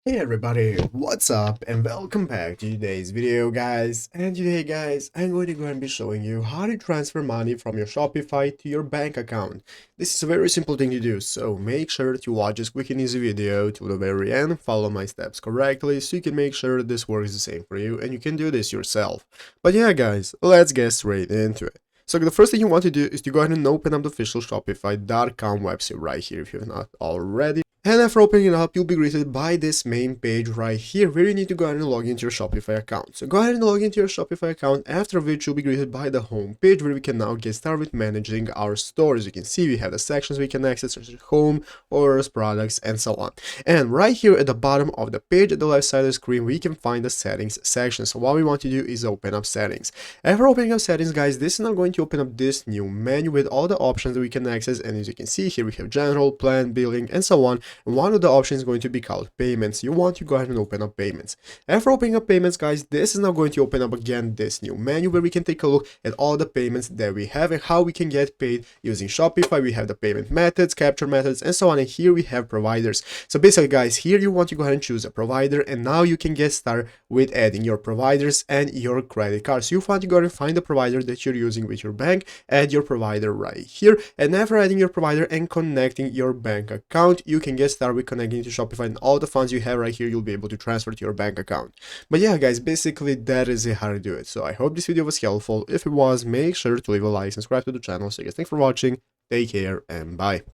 Hey everybody, what's up and welcome back to today's video guys. And today guys, I'm going to go and be showing you how to transfer money from your Shopify to your bank account. This is a very simple thing to do, so make sure to watch this quick and easy video to the very end, follow my steps correctly so you can make sure that this works the same for you and you can do this yourself. But yeah guys, let's get straight into it. So the first thing you want to do is to go ahead and open up the official Shopify.com website right here if you're not already. And after opening it up, you'll be greeted by this main page right here where you need to go ahead and log into your Shopify account. So go ahead and log into your Shopify account, after which you'll be greeted by the home page where we can now get started with managing our store. As you can see, we have the sections we can access, such as home, orders, products, and so on. And right here at the bottom of the page at the left side of the screen, we can find the settings section. So what we want to do is open up settings. After opening up settings, guys, this is now going to open up this new menu with all the options that we can access. And as you can see here, we have general, plan, billing, and so on. One of the options is going to be called payments. You want to go ahead and open up payments. After opening up payments, guys, this is now going to open up again this new menu where we can take a look at all the payments that we have and how we can get paid using Shopify. We have the payment methods, capture methods, and so on. And here we have providers. So basically, guys, here you want to go ahead and choose a provider, and now you can get started with adding your providers and your credit card. So you want to go ahead and find the provider that you're using with your bank, add your provider right here, and after adding your provider and connecting your bank account, you can get started with connecting to Shopify, and all the funds you have right here you'll be able to transfer to your bank account. But yeah guys, basically that is how to do it. So I hope this video was helpful. If it was, make sure to leave a like, subscribe to the channel. So guys, thanks for watching, take care, and bye.